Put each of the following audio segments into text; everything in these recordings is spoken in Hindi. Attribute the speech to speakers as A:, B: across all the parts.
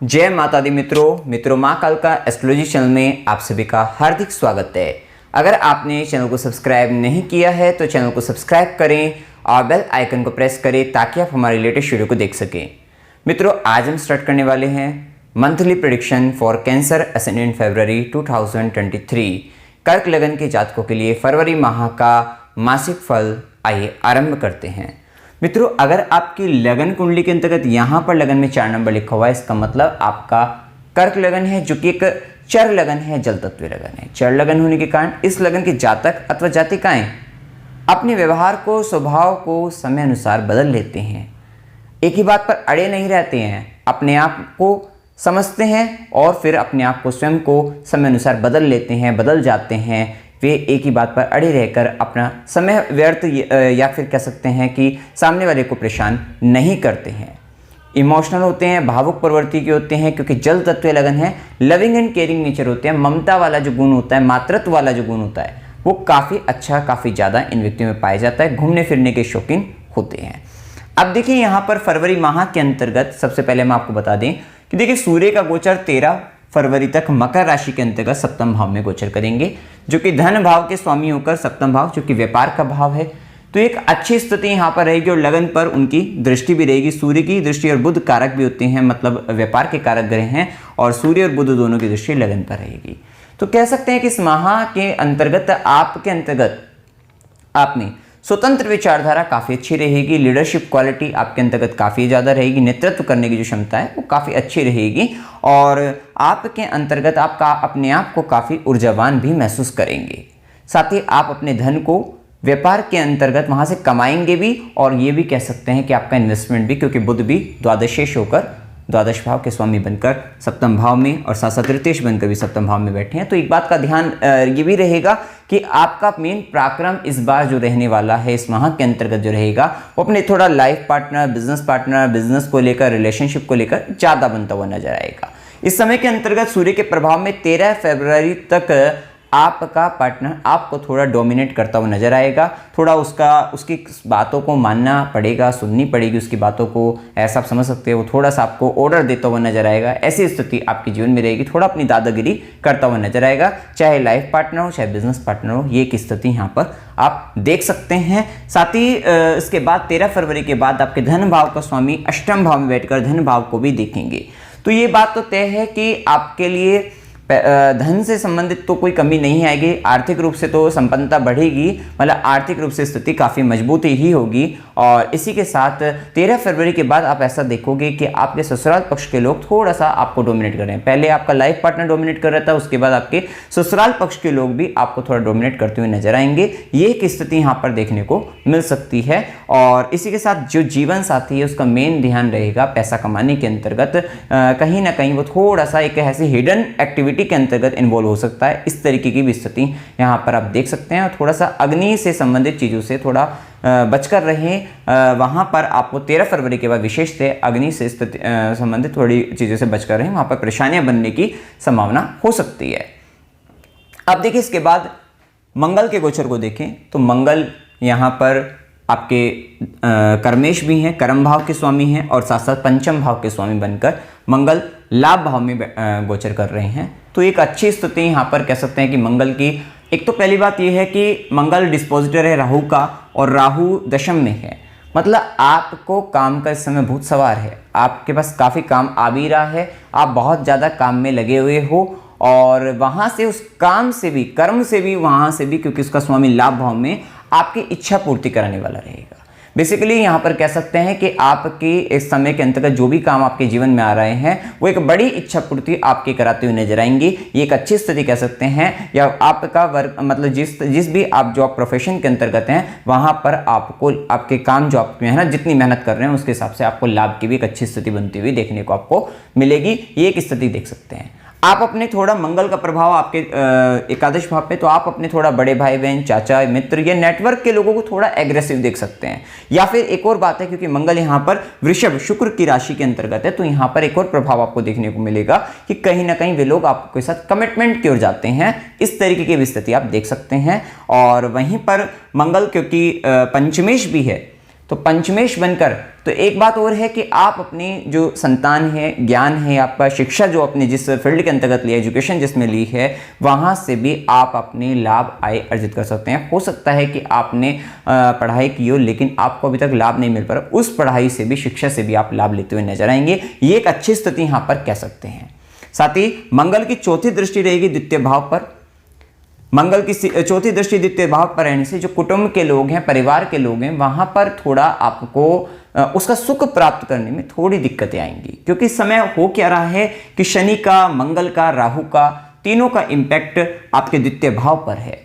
A: जय माता दी मित्रों माँ काल का एस्ट्रोलॉजी चैनल में आप सभी का हार्दिक स्वागत है। अगर आपने चैनल को सब्सक्राइब नहीं किया है तो चैनल को सब्सक्राइब करें और बेल आइकन को प्रेस करें ताकि आप हमारे लेटेस्ट वीडियो को देख सकें। मित्रों, आज हम स्टार्ट करने वाले हैं monthly prediction for cancer ascendant फरवरी 2023 कर्क लगन के जातकों के लिए फरवरी माह का मासिक फल। आइए आरंभ करते हैं। मित्रों, अगर आपकी लगन कुंडली के अंतर्गत यहाँ पर लगन में 4 नंबर लिखा हुआ है, इसका मतलब आपका कर्क लगन है, जो कि एक चर लगन है, जल तत्व लगन है। चर लगन होने के कारण इस लगन के जातक अथवा जातिकाएं अपने व्यवहार को, स्वभाव को समय अनुसार बदल लेते हैं। एक ही बात पर अड़े नहीं रहते हैं, अपने आप को समझते हैं और फिर अपने आप को स्वयं को समय अनुसार बदल लेते हैं, बदल जाते हैं। वे एक ही बात पर अड़े रहकर अपना समय व्यर्थ या फिर कह सकते हैं कि सामने वाले को परेशान नहीं करते हैं। इमोशनल होते हैं, भावुक प्रवृत्ति के होते हैं, क्योंकि जल तत्व लगन है। लविंग एंड केयरिंग नेचर होते हैं। ममता वाला जो गुण होता है, मातृत्व वाला जो गुण होता है, वो काफ़ी अच्छा, काफ़ी ज़्यादा इन व्यक्तियों में पाया जाता है। घूमने फिरने के शौकीन होते हैं। अब देखिए, यहाँ पर फरवरी माह के अंतर्गत सबसे पहले हम आपको बता दें कि देखिए, सूर्य का गोचर 13 फरवरी तक मकर राशि के अंतर्गत सप्तम भाव में गोचर करेंगे, जो कि धन भाव के स्वामी होकर सप्तम भाव, जो कि व्यापार का भाव है, तो एक अच्छी स्थिति यहाँ पर रहेगी और लगन पर उनकी दृष्टि भी रहेगी। सूर्य की दृष्टि और बुध कारक भी होते हैं, मतलब व्यापार के कारक ग्रह हैं, और सूर्य और बुध दोनों की दृष्टि लगन पर रहेगी। तो कह सकते हैं कि इस माह के अंतर्गत आप में स्वतंत्र विचारधारा काफ़ी अच्छी रहेगी। लीडरशिप क्वालिटी आपके अंतर्गत काफ़ी ज़्यादा रहेगी। नेतृत्व करने की जो क्षमता है वो काफ़ी अच्छी रहेगी और आपके अंतर्गत आपका अपने आप को काफ़ी ऊर्जावान भी महसूस करेंगे। साथ ही आप अपने धन को व्यापार के अंतर्गत वहाँ से कमाएंगे भी, और ये भी कह सकते हैं कि आपका इन्वेस्टमेंट भी, क्योंकि बुध भी द्वादशेश होकर द्वादश भाव के स्वामी बनकर सप्तम भाव में और साथ साथ तृतीयेश बनकर भी सप्तम भाव में बैठे हैं। तो एक बात का ध्यान ये भी रहेगा कि आपका मेन पराक्रम इस बार जो रहने वाला है, इस माह के अंतर्गत जो रहेगा, वो अपने थोड़ा लाइफ पार्टनर, बिजनेस को लेकर, रिलेशनशिप को लेकर ज़्यादा बनता हुआ नजर आएगा। इस समय के अंतर्गत सूर्य के प्रभाव में 13 फरवरी तक आपका पार्टनर आपको थोड़ा डोमिनेट करता हुआ नजर आएगा। थोड़ा उसकी बातों को मानना पड़ेगा, सुननी पड़ेगी उसकी बातों को, ऐसा आप समझ सकते हो। थोड़ा सा आपको ऑर्डर देता हुआ नजर आएगा। ऐसी स्थिति आपके जीवन में रहेगी। थोड़ा अपनी दादागिरी करता हुआ नजर आएगा, चाहे लाइफ पार्टनर हो, चाहे बिजनेस पार्टनर हो। ये एक स्थिति यहाँ पर आप देख सकते हैं। साथ ही इसके बाद 13 फरवरी के बाद आपके धन भाव का स्वामी अष्टम भाव में बैठकर धन भाव को भी देखेंगे। तो ये बात तो तय है कि आपके लिए धन से संबंधित तो कोई कमी नहीं आएगी। आर्थिक रूप से तो संपन्नता बढ़ेगी, मतलब आर्थिक रूप से स्थिति काफ़ी मजबूत ही होगी। और इसी के साथ 13 फरवरी के बाद आप ऐसा देखोगे कि आपके ससुराल पक्ष के लोग थोड़ा सा आपको डोमिनेट कर रहे हैं। पहले आपका लाइफ पार्टनर डोमिनेट कर रहा था, उसके बाद आपके ससुराल पक्ष के लोग भी आपको थोड़ा डोमिनेट करते हुए नजर आएंगे। ये एक स्थिति यहाँ पर देखने को मिल सकती है। और इसी के साथ जो जीवन साथी है, उसका मेन ध्यान रहेगा पैसा कमाने के अंतर्गत कहीं ना कहीं वो थोड़ा सा एक ऐसी हिडन एक्टिविटी के अंतर्गत इन्वॉल्व हो सकता है। इस तरीके की भी स्थिति यहाँ पर आप देख सकते हैं। और थोड़ा सा अग्नि से संबंधित चीज़ों से थोड़ा बचकर रहें। वहाँ पर आपको 13 फरवरी के बाद विशेष से अग्नि से संबंधित थोड़ी चीज़ों से बचकर रहें, वहाँ पर परेशानियाँ बनने की संभावना हो सकती है। अब देखिए, इसके बाद मंगल के गोचर को देखें तो मंगल यहाँ पर आपके कर्मेश भी हैं, कर्म भाव के स्वामी हैं, और साथ साथ पंचम भाव के स्वामी बनकर मंगल लाभ भाव में गोचर कर रहे हैं। तो एक अच्छी स्थिति यहाँ पर कह सकते हैं कि मंगल की एक तो पहली बात यह है कि मंगल डिस्पोजिटर है राहु का, और राहु दशम में है। मतलब आपको काम का इस समय भूत सवार है। आपके पास काफ़ी काम आ भी रहा है, आप बहुत ज़्यादा काम में लगे हुए हो, और वहाँ से उस काम से भी, कर्म से भी, वहाँ से भी, क्योंकि उसका स्वामी लाभ भाव में आपकी इच्छा पूर्ति कराने वाला रहेगा। बेसिकली यहाँ पर कह सकते हैं कि आपकी इस समय के अंतर्गत जो भी काम आपके जीवन में आ रहे हैं, वो एक बड़ी इच्छा पूर्ति आपके कराते हुए नजर आएंगी। ये एक अच्छी स्थिति कह सकते हैं। या आपका वर्क, मतलब जिस भी आप जॉब प्रोफेशन के अंतर्गत हैं, वहाँ पर आपको आपके काम, जो आप मेहनत, जितनी मेहनत कर रहे हैं, उसके हिसाब से आपको लाभ की भी एक अच्छी स्थिति बनती हुई देखने को आपको मिलेगी। ये एक स्थिति देख सकते हैं। आप अपने थोड़ा मंगल का प्रभाव आपके एकादश भाव पे, तो आप अपने थोड़ा बड़े भाई बहन, चाचा, मित्र या नेटवर्क के लोगों को थोड़ा एग्रेसिव देख सकते हैं। या फिर एक और बात है, क्योंकि मंगल यहाँ पर वृषभ शुक्र की राशि के अंतर्गत है, तो यहाँ पर एक और प्रभाव आपको देखने को मिलेगा कि कहीं ना कहीं वे लोग आपके साथ कमिटमेंट की ओर जाते हैं। इस तरीके की स्थिति आप देख सकते हैं। और वहीं पर मंगल क्योंकि पंचमेश भी है, तो पंचमेश बनकर, तो एक बात और है कि आप अपनी जो संतान है, ज्ञान है आपका, शिक्षा जो अपने जिस फील्ड के अंतर्गत लिया, एजुकेशन जिसमें ली है, वहाँ से भी आप अपने लाभ आय अर्जित कर सकते हैं। हो सकता है कि आपने पढ़ाई की हो लेकिन आपको अभी तक लाभ नहीं मिल पा रहा, उस पढ़ाई से भी, शिक्षा से भी आप लाभ लेते हुए नजर आएंगे। ये एक अच्छी स्थिति यहाँ पर कह सकते हैं। साथ ही मंगल की चौथी दृष्टि रहेगी द्वितीय भाव पर। मंगल की चौथी दृष्टि द्वितीय भाव पर रहने से जो कुटुंब के लोग हैं, परिवार के लोग हैं, वहां पर थोड़ा आपको उसका सुख प्राप्त करने में थोड़ी दिक्कतें आएंगी, क्योंकि इस समय हो क्या रहा है कि शनि का, मंगल का, राहु का, तीनों का इंपैक्ट आपके द्वितीय भाव पर है,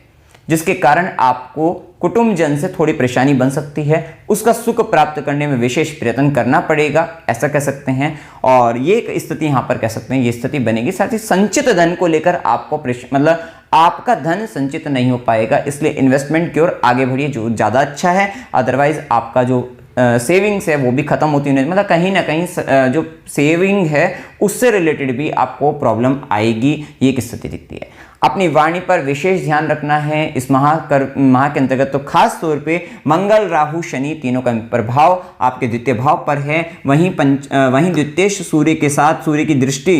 A: जिसके कारण आपको कुटुंब जन से थोड़ी परेशानी बन सकती है। उसका सुख प्राप्त करने में विशेष प्रयत्न करना पड़ेगा, ऐसा कह सकते हैं। और ये एक स्थिति यहाँ पर कह सकते हैं, ये स्थिति बनेगी। साथ ही संचित धन को लेकर आपको मतलब आपका धन संचित नहीं हो पाएगा, इसलिए इन्वेस्टमेंट की ओर आगे बढ़िए जो ज़्यादा अच्छा है। अदरवाइज आपका जो सेविंग्स है वो भी खत्म होती है, मतलब कहीं ना कहीं जो सेविंग है उससे रिलेटेड भी आपको प्रॉब्लम आएगी, ये एक स्थिति दिखती है। अपनी वाणी पर विशेष ध्यान रखना है इस माह के अंतर्गत। तो खास तौर पे मंगल, राहु, शनि तीनों का प्रभाव आपके द्वितीय भाव पर है। वहीं द्वितीय सूर्य के साथ सूर्य की दृष्टि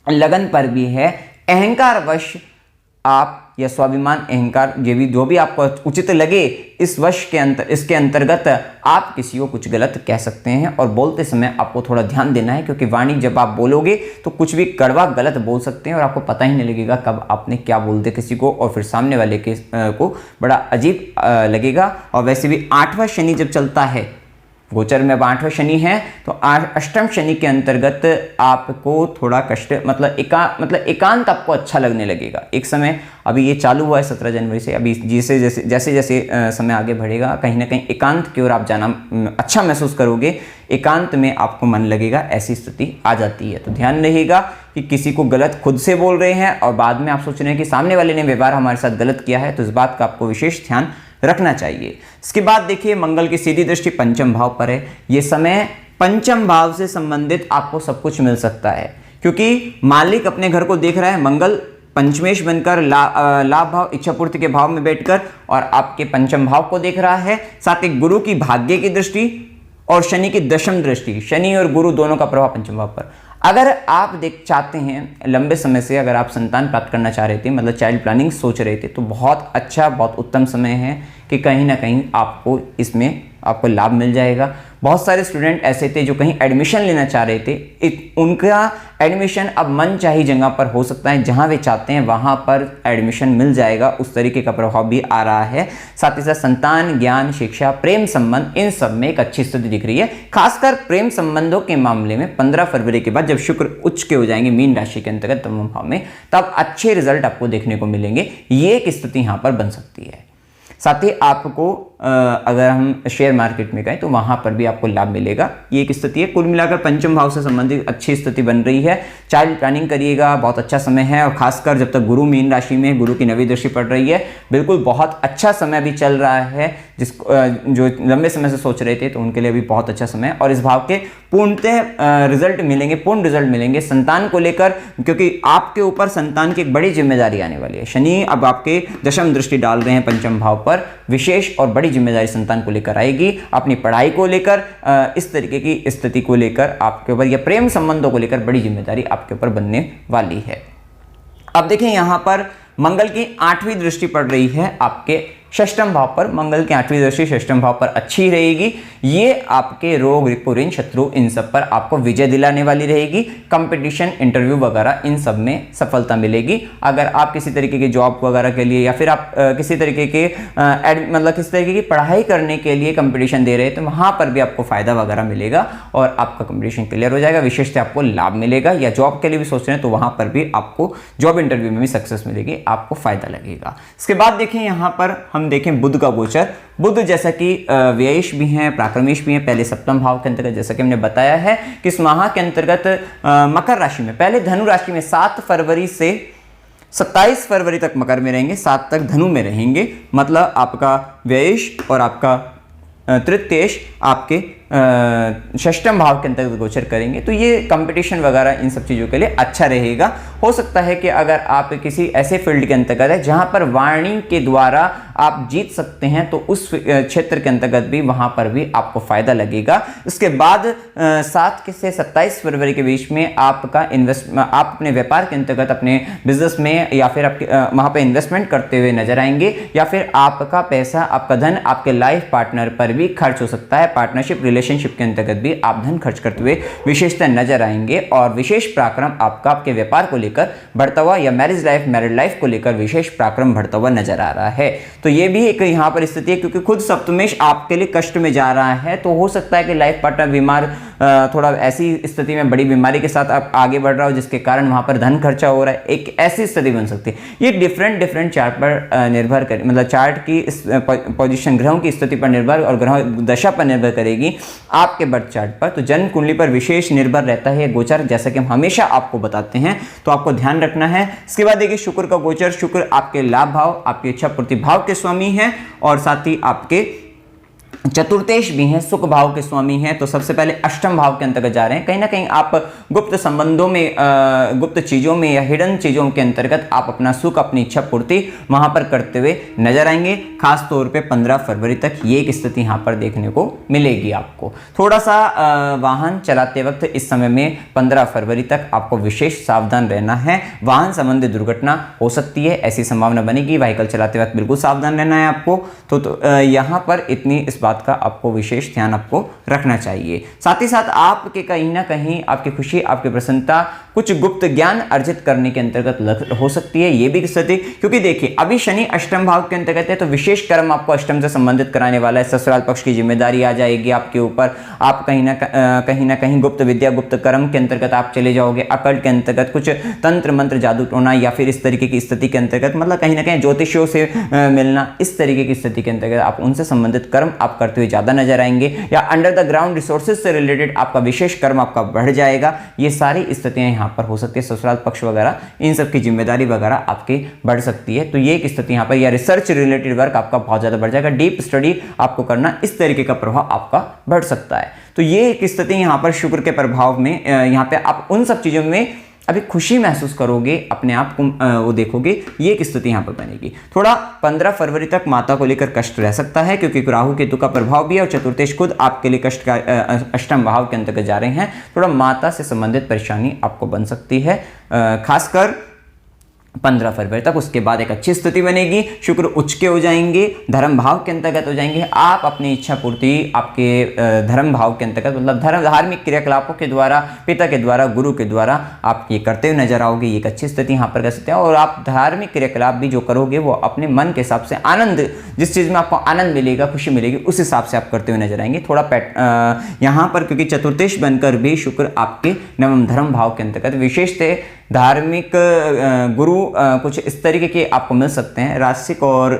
A: लगन पर भी है। अहंकार वश आप या स्वाभिमान, अहंकार, ये भी जो भी आपको उचित लगे, इस वश के इसके अंतर्गत आप किसी को कुछ गलत कह सकते हैं। और बोलते समय आपको थोड़ा ध्यान देना है, क्योंकि वाणी जब आप बोलोगे तो कुछ भी कड़वा गलत बोल सकते हैं और आपको पता ही नहीं लगेगा कब आपने क्या बोल दिया किसी को, और फिर सामने वाले को बड़ा अजीब लगेगा। और वैसे भी 8वां शनि जब चलता है, गोचर में अब 8वां शनि है, तो अष्टम शनि के अंतर्गत आपको थोड़ा कष्ट, मतलब एकांत आपको अच्छा लगने लगेगा एक समय। अभी ये चालू हुआ है 17 जनवरी से, अभी जैसे समय आगे बढ़ेगा, कहीं ना कहीं एकांत की ओर आप जाना अच्छा महसूस करोगे, एकांत में आपको मन लगेगा, ऐसी स्थिति आ जाती है। तो ध्यान रहेगा कि किसी को गलत खुद से बोल रहे हैं और बाद में आप सोच रहे हैं कि सामने वाले ने व्यवहार हमारे साथ गलत किया है, तो इस बात का आपको विशेष ध्यान रखना चाहिए। इसके बाद देखिए मंगल की सीधी दृष्टि पंचम भाव पर है। ये समय पंचम भाव से संबंधित आपको सब कुछ मिल सकता है, क्योंकि मालिक अपने घर को देख रहा है। मंगल पंचमेश बनकर लाभ भाव, इच्छा पूर्ति के भाव में बैठकर और आपके पंचम भाव को देख रहा है। साथ ही गुरु की भाग्य की दृष्टि और शनि की दशम दृष्टि, शनि और गुरु दोनों का प्रभाव पंचम भाव पर। अगर आप चाहते हैं लंबे समय से, अगर आप संतान प्राप्त करना चाह रहे थे, मतलब चाइल्ड प्लानिंग सोच रहे थे, तो बहुत अच्छा, बहुत उत्तम समय है कि कहीं ना कहीं आपको इसमें आपको लाभ मिल जाएगा। बहुत सारे स्टूडेंट ऐसे थे जो कहीं एडमिशन लेना चाह रहे थे, उनका एडमिशन अब मन चाही जगह पर हो सकता है, जहां वे चाहते हैं वहां पर एडमिशन मिल जाएगा, उस तरीके का प्रभाव भी आ रहा है। साथ ही साथ संतान, ज्ञान, शिक्षा, प्रेम संबंध, इन सब में एक अच्छी स्थिति दिख रही है। खासकर प्रेम संबंधों के मामले में 15 फरवरी के बाद जब शुक्र उच्च के हो जाएंगे मीन राशि के अंतर्गत तमोम भाव में, तब अच्छे रिजल्ट आपको देखने को मिलेंगे। ये एक स्थिति यहां पर बन सकती है। साथ ही आपको अगर हम शेयर मार्केट में गए तो वहां पर भी आपको लाभ मिलेगा, ये एक स्थिति है। कुल मिलाकर पंचम भाव से संबंधित अच्छी स्थिति बन रही है। चाइल्ड प्लानिंग करिएगा, बहुत अच्छा समय है। और खासकर जब तक गुरु मीन राशि में, गुरु की नवी दृष्टि पड़ रही है, बिल्कुल बहुत अच्छा समय भी चल रहा है। जो लंबे समय से सोच रहे थे तो उनके लिए भी बहुत अच्छा समय है। और इस भाव के पूर्णतः रिजल्ट मिलेंगे, पूर्ण रिजल्ट मिलेंगे संतान को लेकर, क्योंकि आपके ऊपर संतान की एक बड़ी जिम्मेदारी आने वाली है। शनि अब आपके दशम दृष्टि डाल रहे हैं पंचम भाव पर, विशेष और बड़ी जिम्मेदारी संतान को लेकर आएगी। अपनी पढ़ाई को लेकर, इस तरीके की स्थिति को लेकर आपके ऊपर, या प्रेम संबंधों को लेकर बड़ी जिम्मेदारी आपके ऊपर बनने वाली है। अब देखें यहां पर मंगल की 8वीं दृष्टि पड़ रही है आपके षष्ठम भाव पर। मंगल की 8वीं दृष्टि षष्ठम भाव पर अच्छी रहेगी। ये आपके रोग, रिपु, ऋण, शत्रु, इन सब पर आपको विजय दिलाने वाली रहेगी। कंपटीशन, इंटरव्यू वगैरह इन सब में सफलता मिलेगी। अगर आप किसी तरीके की जॉब वगैरह के लिए, या फिर आप किसी तरीके के किसी तरीके की पढ़ाई करने के लिए कंपटीशन दे रहे हैं, तो वहां पर भी आपको फायदा वगैरह मिलेगा और आपका कंपटीशन क्लियर हो जाएगा। विशेषतः आपको लाभ मिलेगा। या जॉब के लिए भी सोच रहे हैं तो वहां पर भी आपको जॉब इंटरव्यू में भी सक्सेस मिलेगी, आपको फायदा लगेगा। इसके बाद देखें यहां पर हम देखें बुध का गोचर। बुध जैसा कि व्ययेश भी हैं, प्राक्रमेश भी हैं, पहले सप्तम भाव के अंतर्गत, जैसा कि हमने बताया है कि इस माह के अंतर्गत मकर राशि में, पहले धनु राशि में 7 फरवरी से 27 फरवरी तक मकर में रहेंगे, 7 तक धनु में रहेंगे। मतलब आपका व्ययेश और आपका तृतीयेश आपके षष्ठम भाव के अंतर्गत गोचर करेंगे, तो ये कंपटीशन वगैरह इन सब चीज़ों के लिए अच्छा रहेगा। हो सकता है कि अगर आप किसी ऐसे फील्ड के अंतर्गत है जहां पर वाणी के द्वारा आप जीत सकते हैं, तो उस क्षेत्र के अंतर्गत भी वहां पर भी आपको फायदा लगेगा। इसके बाद 7 से 27 फरवरी के बीच में आपका आप अपने व्यापार के अंतर्गत अपने बिजनेस में या फिर आपके वहां पे इन्वेस्टमेंट करते हुए नजर आएंगे, या फिर आपका पैसा, आपका धन आपके लाइफ पार्टनर पर भी खर्च हो सकता है। पार्टनरशिप रिलेशनशिप के अंतर्गत भी आप धन खर्च करते हुए विशेषतः नजर आएंगे, और विशेष पराक्रम आपका आपके व्यापार को लेकर बढ़ता हुआ, या मैरिड लाइफ को लेकर विशेष पराक्रम बढ़ता हुआ नजर आ रहा है। तो ये भी एक यहाँ पर स्थिति है, क्योंकि खुद सप्तमेश आपके लिए कष्ट में जा रहा है, तो हो सकता है कि लाइफ पार्टनर बीमार, थोड़ा ऐसी स्थिति में बड़ी बीमारी के साथ आप आगे बढ़ रहा हो, जिसके कारण वहां पर धन खर्चा हो रहा है, एक ऐसी स्थिति बन सकती है। ये डिफरेंट चार्ट पर निर्भर करे, मतलब चार्ट की पोजीशन ग्रहों की स्थिति पर निर्भर और ग्रह दशा पर निर्भर करेगी आपके बर्थ चार्ट पर। तो जन्म कुंडली पर विशेष निर्भर रहता है गोचर, जैसा कि हम हमेशा आपको बताते हैं, तो आपको ध्यान रखना है। इसके बाद देखिए शुक्र का गोचर। शुक्र आपके लाभ भाव, आपके इच्छा पूर्ति भाव के स्वामी हैं, और साथ ही आपके चतुर्थेश भी हैं, सुख भाव के स्वामी हैं। तो सबसे पहले अष्टम भाव के अंतर्गत जा रहे हैं। कहीं ना कहीं आप गुप्त संबंधों में, गुप्त चीजों में या हिडन चीजों के अंतर्गत आप अपना सुख, अपनी इच्छा पूर्ति वहां पर करते हुए नजर आएंगे। खास तौर पे 15 फरवरी तक ये एक स्थिति यहां पर देखने को मिलेगी आपको। थोड़ा सा वाहन चलाते वक्त इस समय में 15 फरवरी तक आपको विशेष सावधान रहना है। वाहन संबंधी दुर्घटना हो सकती है, ऐसी संभावना बनेगी। व्हीकल चलाते वक्त बिल्कुल सावधान रहना है आपको। तो यहाँ पर इतनी इस बात का आपको विशेष ध्यान आपको रखना चाहिए। साथ ही साथ आपके कहीं ना कहीं आपकी खुशी, आपकी प्रसन्नता कुछ गुप्त ज्ञान अर्जित करने के अंतर्गत हो सकती है, ये भी स्थिति। क्योंकि देखिए अभी शनि अष्टम भाव के अंतर्गत है, तो विशेष कर्म आपको अष्टम से संबंधित कराने वाला है। ससुराल पक्ष की जिम्मेदारी आ जाएगी आपके ऊपर। आप कहीं ना कहीं गुप्त विद्या, गुप्त कर्म के अंतर्गत आप चले जाओगे। अकल्ट के अंतर्गत कुछ तंत्र मंत्र, जादू टोना या फिर इस तरीके की स्थिति के अंतर्गत, मतलब कहीं ना कहीं ज्योतिषियों से मिलना, इस तरीके की स्थिति के अंतर्गत आप उनसे संबंधित कर्म आप करते हुए ज्यादा नजर आएंगे। या अंडर द ग्राउंड रिसोर्सेज से रिलेटेड आपका विशेष कर्म आपका बढ़ जाएगा। ये सारी स्थितियां यहां पर हो सकती है। ससुराल पक्ष वगैरह इन सब की जिम्मेदारी वगैरह आपकी बढ़ सकती है। तो ये एक स्थिति यहां पर, या रिसर्च रिलेटेड वर्क आपका बहुत ज्यादा बढ़ जाएगा। डीप स्टडी आपको करना, इस तरीके का प्रभाव आपका बढ़ सकता है। तो ये एक स्थिति यहां पर शुक्र के प्रभाव में, यहां पे आप उन सब चीजों में अभी खुशी महसूस करोगे, अपने आप को वो देखोगे, ये एक स्थिति यहाँ पर बनेगी। थोड़ा 15 फरवरी तक माता को लेकर कष्ट रह सकता है, क्योंकि राहु केतु का प्रभाव भी है, और चतुर्थेश खुद आपके लिए कष्ट का अष्टम भाव के अंतर्गत जा रहे हैं। थोड़ा माता से संबंधित परेशानी आपको बन सकती है, खासकर 15 फरवरी तक। उसके बाद एक अच्छी स्थिति बनेगी, शुक्र उच्च के हो जाएंगे, धर्म भाव के अंतर्गत हो जाएंगे। आप अपनी इच्छा पूर्ति आपके धर्म भाव के अंतर्गत, मतलब धार्मिक क्रियाकलापों के द्वारा, पिता के द्वारा, गुरु के द्वारा आप ये करते हुए नजर आओगे। ये एक अच्छी स्थिति यहाँ पर कर सकते हैं। और आप धार्मिक क्रियाकलाप भी जो करोगे वो अपने मन के हिसाब से, आनंद, जिस चीज़ में आपको आनंद मिलेगा, खुशी मिलेगी, उस हिसाब से आप करते हुए नजर आएंगे। थोड़ा यहाँ पर क्योंकि चतुर्थेश बनकर भी शुक्र आपके नवम धर्म भाव के अंतर्गत विशेषतः धार्मिक गुरु कुछ इस तरीके के आपको मिल सकते हैं। राशिक और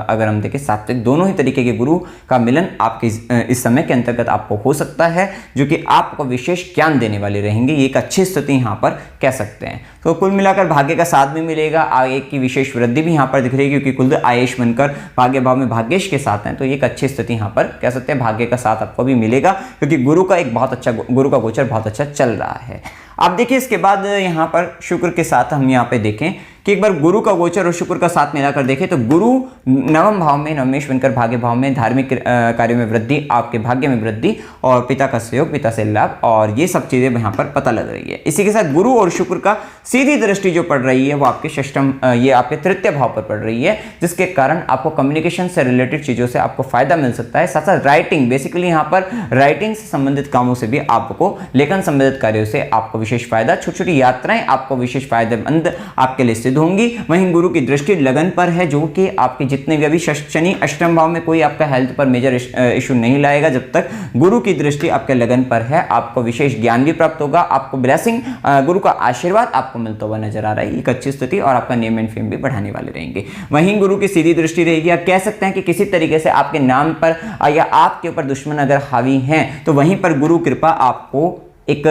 A: अगर हम देखें सात्विक, दोनों ही तरीके के गुरु का मिलन आपके इस समय के अंतर्गत आपको हो सकता है, जो कि आपको विशेष ज्ञान देने वाले रहेंगे। ये एक अच्छी स्थिति यहाँ पर कह सकते हैं। तो कुल मिलाकर भाग्य का साथ भी मिलेगा, आगे की विशेष वृद्धि भी यहाँ पर दिख रही है, क्योंकि कुल आयुष बनकर भाग्य भाव में भाग्येश के साथ हैं। तो ये एक अच्छी स्थिति यहाँ पर कह सकते हैं, भाग्य का साथ आपको भी मिलेगा, क्योंकि गुरु का एक बहुत अच्छा, गुरु का गोचर बहुत अच्छा चल रहा है। आप देखिए इसके बाद यहाँ पर शुक्र के साथ हम यहाँ पे देखें कि एक बार गुरु का गोचर और शुक्र का साथ मिलाकर देखें, तो गुरु नवम भाव में, नवमेश बनकर भाग्य भाव में, धार्मिक कार्यों में वृद्धि, आपके भाग्य में वृद्धि, और पिता का सहयोग, पिता से लाभ, और ये सब चीजें यहाँ पर पता लग रही है। इसी के साथ गुरु और शुक्र का सीधी दृष्टि जो पड़ रही है वो आपके षष्ठम, ये आपके तृतीय भाव पर पड़ रही है, जिसके कारण आपको कम्युनिकेशन से रिलेटेड चीजों से आपको फायदा मिल सकता है। साथ साथ राइटिंग, बेसिकली यहाँ पर राइटिंग से संबंधित कामों से भी आपको, लेखन संबंधित कार्यों से आपको विशेष फायदा, छोटी छोटी यात्राएं आपको विशेष फायदेमंद आपके लिए सिद्ध होंगी। वहीं गुरु की दृष्टि लगन पर है, जो कि आपके जितने भी अभी शनि अष्टम भाव में कोई आपका हेल्थ पर मेजर इशू नहीं लाएगा। जब तक गुरु की दृष्टि आपके लगन पर है, आपको विशेष ज्ञान भी प्राप्त होगा, आपको ब्लेसिंग, गुरु का आशीर्वाद आपको मिलता हुआ नजर आ रहा है। एक अच्छी स्थिति, और आपका नेम एंड फेम भी बढ़ाने वाले रहेंगे। वहीं गुरु की सीधी दृष्टि रहेगी, आप कह सकते हैं कि किसी तरीके से आपके नाम पर या आपके ऊपर दुश्मन अगर हावी हैं, तो वहीं पर गुरु कृपा आपको एक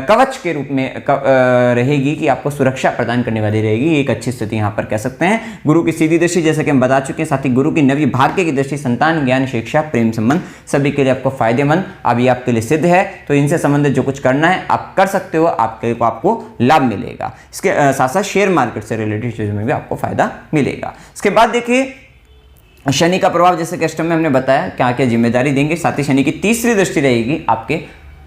A: कवच के रूप में रहेगी कि आपको सुरक्षा प्रदान करने वाली रहेगी। एक अच्छी स्थिति यहाँ पर कह सकते हैं। गुरु की सीधी दृष्टि जैसे कि हम बता चुके हैं, साथ ही गुरु की नवी भाग्य की दृष्टि संतान, ज्ञान, शिक्षा, प्रेम संबंध सभी के लिए आपको फायदेमंद अभी आपके लिए सिद्ध है। तो इनसे संबंधित जो कुछ करना है आप कर सकते हो, आपको लाभ मिलेगा। इसके साथ साथ शेयर मार्केट से रिलेटेड चीजों में भी आपको फायदा मिलेगा। इसके बाद देखिए शनि का प्रभाव, जैसे कि अष्टम में हमने बताया क्या क्या जिम्मेदारी देंगे। साथ ही शनि की तीसरी दृष्टि रहेगी आपके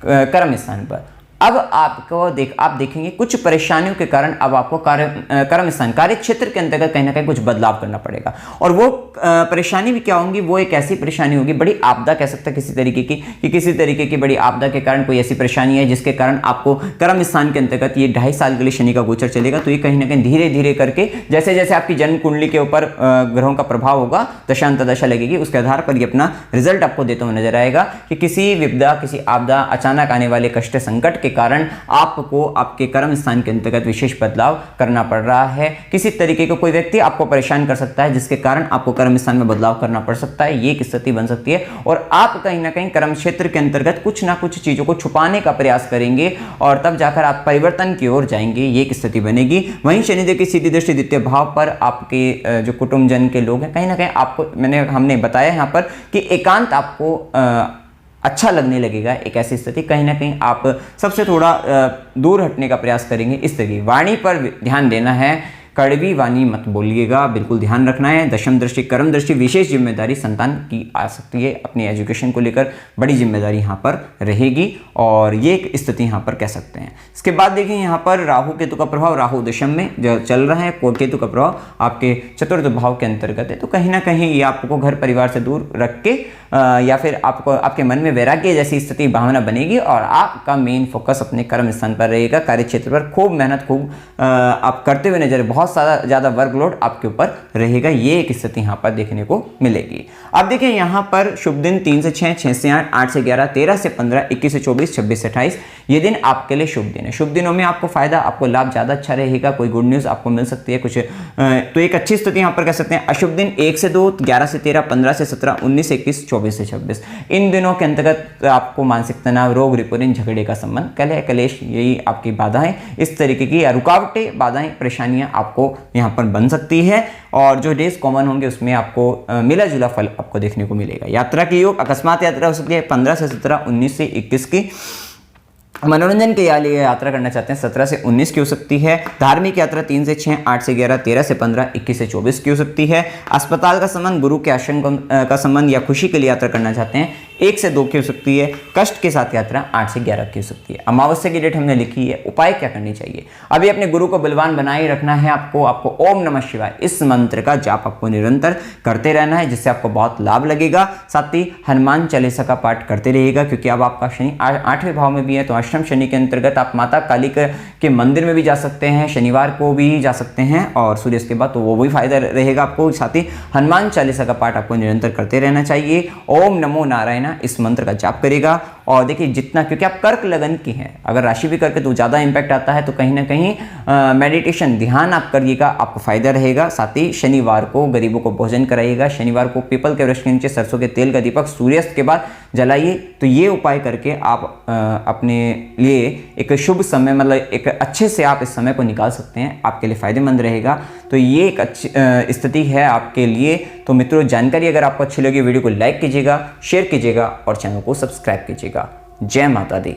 A: कर्म स्थान पर। अब आप देखेंगे कुछ परेशानियों के कारण अब आपको कर्म स्थान, कार्य क्षेत्र के अंतर्गत कहीं ना कहीं कुछ बदलाव करना पड़ेगा। और वो परेशानी भी क्या होंगी, वो एक ऐसी परेशानी होगी, बड़ी आपदा कह सकते हैं किसी तरीके की, कि किसी तरीके की बड़ी आपदा के कारण कोई ऐसी परेशानी है जिसके कारण आपको कर्म स्थान के अंतर्गत ये 2.5 साल के लिए शनि का गोचर चलेगा। तो ये कहीं ना कहीं धीरे धीरे करके जैसे जैसे आपकी जन्म कुंडली के ऊपर ग्रहों का प्रभाव होगा, दशांत दशा लगेगी, उसके आधार पर ये अपना रिजल्ट आपको देता हुआ नजर आएगा कि किसी विपदा, किसी आपदा, अचानक आने वाले कष्ट संकट के कारण आपको आपके कर्म स्थान के अंतर्गत विशेष बदलाव करना पड़ रहा है। किसी तरीके का कोई व्यक्ति आपको परेशान कर सकता है जिसके कारण आपको कर्म स्थान में बदलाव करना पड़ सकता है। ये एक स्थिति बन सकती है और आप कहीं ना कहीं कर्म क्षेत्र के अंतर्गत कुछ ना कुछ चीजों को छुपाने का प्रयास करेंगे और तब जाकर आप परिवर्तन की ओर जाएंगे। ये एक स्थिति बनेगी। वहीं शनिदेव की सीधी दृष्टि द्वितीय भाव पर आपके जो कुटुंब जन के लोग हैं, कहीं ना कहीं आपको हमने बताया यहाँ पर कि एकांत आपको अच्छा लगने लगेगा। एक ऐसी स्थिति कहीं ना कहीं आप सबसे थोड़ा दूर हटने का प्रयास करेंगे। इस तरह की वाणी पर ध्यान देना है, कड़वी वाणी मत बोलिएगा, बिल्कुल ध्यान रखना है। दशम दृष्टि, कर्म दृष्टि, विशेष जिम्मेदारी संतान की आ सकती है। अपनी एजुकेशन को लेकर बड़ी जिम्मेदारी यहाँ पर रहेगी और ये एक स्थिति यहाँ पर कह सकते हैं। इसके बाद देखिए यहाँ पर राहु केतु का प्रभाव, राहु दशम में जो चल रहा है, केतु का प्रभाव आपके चतुर्थ भाव के अंतर्गत है। तो कहीं ना कहीं ये आपको घर परिवार से दूर रख के या फिर आपको आपके मन में वैराग्य जैसी स्थिति भावना बनेगी और आपका मेन फोकस अपने कर्म स्थान पर रहेगा। कार्य क्षेत्र पर खूब मेहनत आप करते हुए नजर, बहुत ज़्यादा वर्कलोड आपके ऊपर रहेगा। ये एक स्थिति यहाँ पर देखने को मिलेगी। अब देखिए यहाँ पर शुभ दिन 3 से 6, 6 से 8, 8 से 11, 13 से 15, 21 से 24, 26 से 28 ये दिन आपके लिए शुभ दिन है। शुभ दिनों में आपको फायदा, आपको लाभ ज़्यादा अच्छा रहेगा। कोई गुड न्यूज़ आपको मिल सकती है कुछ, तो एक अच्छी स्थिति यहाँ पर कह सकते हैं। अशुभ दिन 1 से 2, 11 से 13, 15 से 17, 19 से 21, 24 से 26 इन दिनों के अंतर्गत आपको मानसिक तनाव, रोग, रिपुरिन, झगड़े का संबंध, कलह कलेश, यही आपकी बाधाएं, इस तरीके की रुकावटें, बाधाएं, परेशानियां आपको यहाँ पर बन सकती है। और जो डेज कॉमन होंगे उसमें आपको मिला जुला फल आपको देखने को मिलेगा। यात्रा की योग, अकस्मात यात्रा हो सकती है 15 से 17, 19 से 21 की। मनोरंजन के लिए यात्रा करना चाहते हैं 17 से 19 की हो सकती है। धार्मिक यात्रा 3 से 6, 8 से 11, 13 से 15, 21 से 24 की हो सकती है। अस्पताल का संबंध, गुरु के आश्रम का संबंध या खुशी के लिए यात्रा करना चाहते हैं 1 से 2 की हो सकती है। कष्ट के साथ यात्रा 8 से 11 की हो सकती है। अमावस्या की डेट हमने लिखी है। उपाय क्या करनी चाहिए, अभी अपने गुरु को बलवान बनाए रखना है। आपको ओम नमः शिवाय इस मंत्र का जाप आपको निरंतर करते रहना है, जिससे आपको बहुत लाभ लगेगा। साथ ही हनुमान चालीसा का पाठ करते रहिएगा, क्योंकि अब आपका शनि 8वें भाव में भी है। तो अष्टम शनि के अंतर्गत आप माता काली के मंदिर में भी जा सकते हैं, शनिवार को भी जा सकते हैं और सूर्यास्त के बाद, तो वो भी फायदा रहेगा आपको। साथ ही हनुमान चालीसा का पाठ आपको निरंतर करते रहना चाहिए। ओम नमो नारायण इस मंत्र का जाप करेगा। और देखिए जितना, क्योंकि आप कर्क लगन की हैं, अगर राशि भी करके तो ज़्यादा इंपैक्ट आता है, तो कहीं ना कहीं मेडिटेशन ध्यान आप करिएगा, आपको फायदा रहेगा। साथ ही शनिवार को गरीबों को भोजन कराइएगा। शनिवार को पीपल के वृक्ष के नीचे सरसों के तेल का दीपक सूर्यास्त के बाद जलाइए। तो ये उपाय करके आप अपने लिए एक शुभ समय, मतलब एक अच्छे से आप इस समय को निकाल सकते हैं, आपके लिए फायदेमंद रहेगा। तो ये एक अच्छी स्थिति है आपके लिए। तो मित्रों, जानकारी अगर आपको अच्छी लगी, वीडियो को लाइक कीजिएगा, शेयर कीजिएगा और चैनल को सब्सक्राइब कीजिएगा। जय माता दी।